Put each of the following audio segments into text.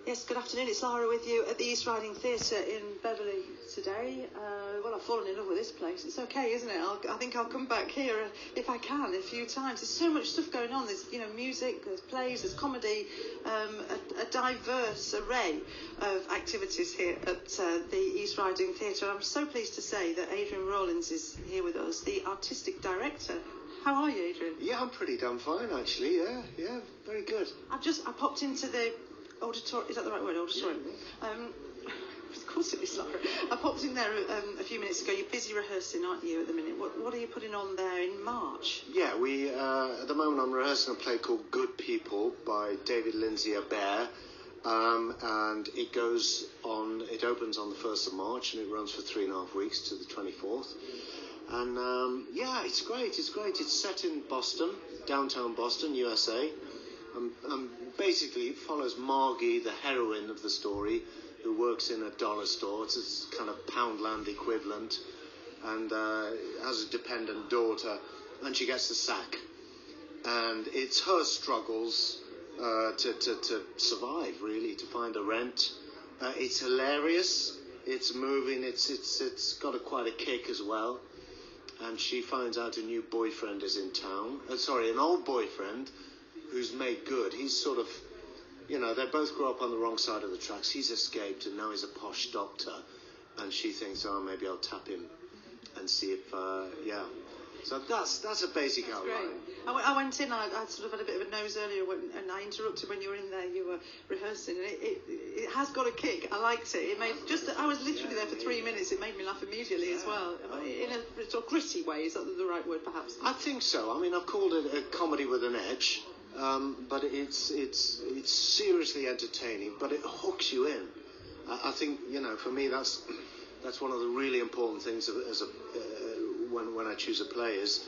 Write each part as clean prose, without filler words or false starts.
Yes, good afternoon. It's Lara with you at the East Riding Theatre in Beverley today. Well, I've fallen in love with this place. It's okay, isn't it? I think I'll come back here if I can a few times. There's so much stuff going on. There's music, there's plays, there's comedy, a diverse array of activities here at the East Riding Theatre. I'm so pleased to say that Adrian Rawlins is here with us, the artistic director. How are you, Adrian? Yeah, I'm pretty damn fine actually. Yeah, very good. I popped into the auditorium. Is that the right word? Auditorium. Yeah. Of course it is, Laura. I popped in there a few minutes ago. You're busy rehearsing, aren't you, at the minute? What are you putting on there in March? Yeah, we at the moment I'm rehearsing a play called Good People by David Lindsay-Abaire, and it opens on the 1st of March and it runs for 3.5 weeks to the 24th. And yeah, it's great. It's set in Boston, downtown Boston, USA. Basically, it follows Margie, the heroine of the story, who works in a dollar store. It's a kind of Poundland equivalent, and has a dependent daughter, and she gets the sack. And it's her struggles to survive, really, to find a rent. It's hilarious. It's moving. It's got quite a kick as well. And she finds out a new boyfriend is in town. An old boyfriend who's made good. He's sort of, they both grew up on the wrong side of the tracks. He's escaped and now he's a posh doctor. And she thinks, maybe I'll tap him and see if, So that's a basic outline. Great. I went in, I sort of had a bit of a nose earlier and I interrupted when you were in there, you were rehearsing. And it has got a kick. I liked it. I was literally there for 3 minutes. It made me laugh immediately as well. In a sort of gritty way, is that the right word perhaps? I think so. I mean, I've called it a comedy with an edge. But it's seriously entertaining, but it hooks you in. I think, for me that's one of the really important things when I choose a play is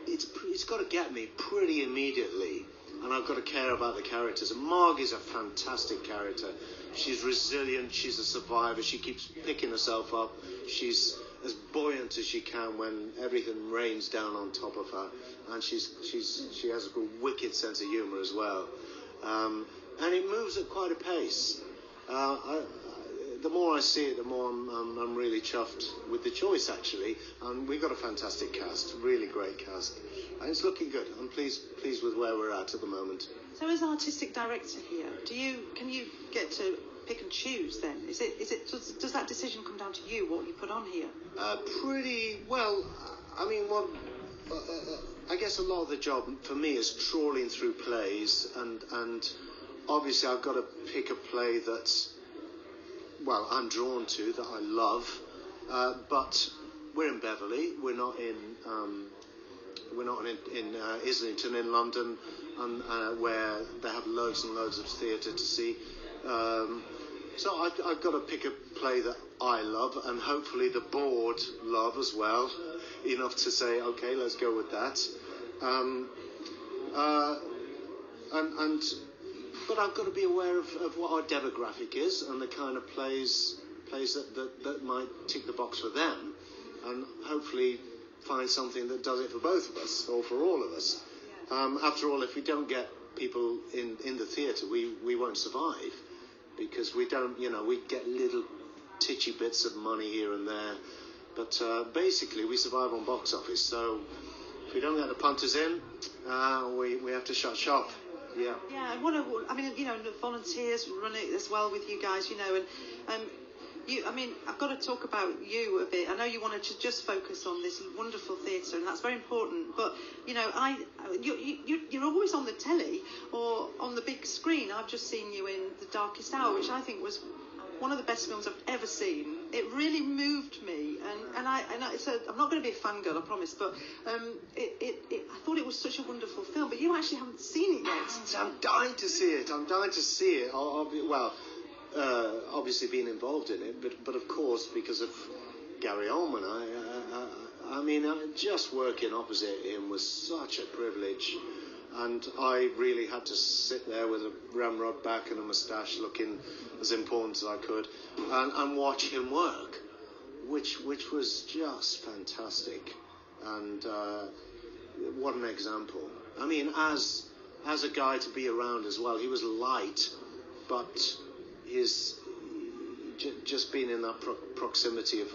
it's got to get me pretty immediately, and I've got to care about the characters. And Margie's a fantastic character. She's resilient. She's a survivor. She keeps picking herself up. She's as buoyant as she can when everything rains down on top of her, and she has a wicked sense of humour as well, and it moves at quite a pace. The more I see it, the more I'm really chuffed with the choice actually, and we've got a fantastic cast, really great cast, and it's looking good. I'm pleased with where we're at the moment. So as artistic director here, can you get to pick and choose then? Does that decision come down to you, what you put on here? Pretty well. I mean, I guess a lot of the job for me is trawling through plays, and obviously I've got to pick a play that's, well, I'm drawn to, that I love. But we're in Beverley. We're not in Islington in London, where they have loads and loads of theatre to see. So I've got to pick a play that I love, and hopefully the board love as well, enough to say, okay, let's go with that. But I've got to be aware of what our demographic is and the kind of plays that might tick the box for them, and hopefully find something that does it for both of us, or for all of us. After all, if we don't get people in the theatre, we won't survive. Because we don't, we get little titchy bits of money here and there, but basically we survive on box office. So if we don't get the punters in, we have to shut shop. Yeah. Yeah, and the volunteers run it as well with you guys, and I've got to talk about you a bit. I know you wanted to just focus on this wonderful theatre, and that's very important. But you're always on the telly or on the big screen. I've just seen you in The Darkest Hour, which I think was one of the best films I've ever seen. It really moved me, and I'm not going to be a fangirl, I promise. But I thought it was such a wonderful film. But you actually haven't seen it yet. I'm dying to see it. Obviously being involved in it, but of course because of Gary Oldman, just working opposite him was such a privilege, and I really had to sit there with a ramrod back and a moustache, looking as important as I could, and watch him work, which was just fantastic, and what an example. I mean, as a guy to be around as well, he was light. but his just being in that proximity of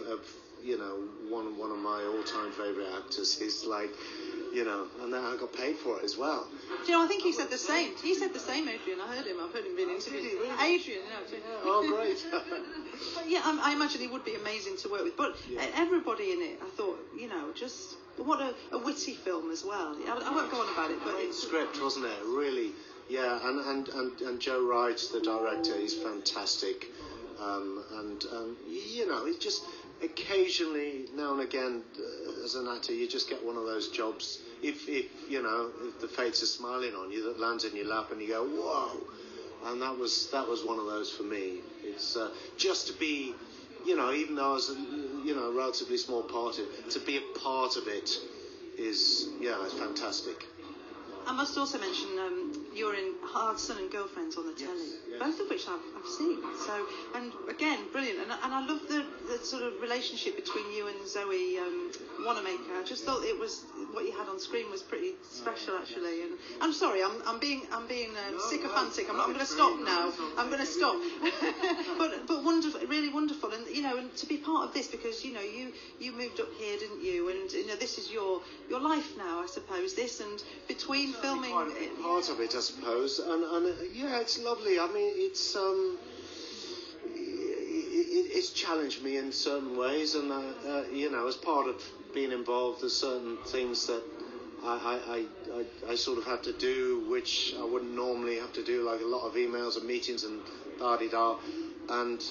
one of my all-time favourite actors is like, and then I got paid for it as well. Do you know, I think he said the same. He said the same, Adrian. I've heard him being interviewed. Really? Adrian, Oh, great. But yeah, I imagine he would be amazing to work with. But everybody in it, I thought, just what a witty film as well. I won't go on about it, but Great script, wasn't it? Really, yeah. And Joe Wright, the director, he's fantastic. It just occasionally, now and again, as an actor, you just get one of those jobs. If the fates are smiling on you, that lands in your lap, and you go, whoa. And that was one of those for me. It's just to be, even though I was a relatively small part of it, to be a part of it is, it's fantastic. I must also mention you're in Hard Son and Girlfriends on the telly, yes. both of which I've seen. So, and again, brilliant. And I love the sort of relationship between you and Zoe Wanamaker. I just thought it was what you had on screen was pretty special, actually. And I'm sorry, I'm being sycophantic. I'm going to stop now. I'm going to stop. but wonderful, really wonderful. And and to be part of this, because you moved up here, didn't you? And this is your life now, I suppose. This and between filming, part of it, I suppose, and it's lovely. I mean, it's challenged me in certain ways, and as part of being involved, there's certain things that I sort of have to do, which I wouldn't normally have to do, like a lot of emails and meetings and da-di-da, and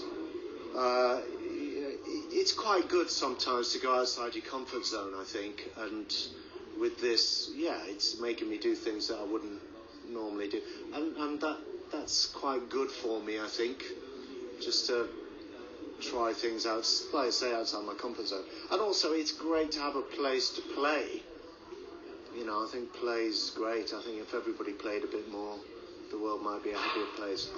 it's quite good sometimes to go outside your comfort zone, I think, and with this, it's making me do things that I wouldn't normally do, and that's quite good for me, I think, just to try things out, like I say, outside my comfort zone. And also, it's great to have a place to play. I think play's great. I think if everybody played a bit more, the world might be a happier place.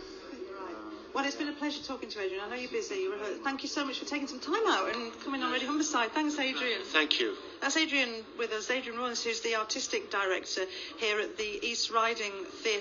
Well, it's been a pleasure talking to you, Adrian. I know you're busy. Thank you so much for taking some time out and coming on Radio Humberside. Thanks, Adrian. Thank you. That's Adrian with us, Adrian Rawlins, who's the artistic director here at the East Riding Theatre.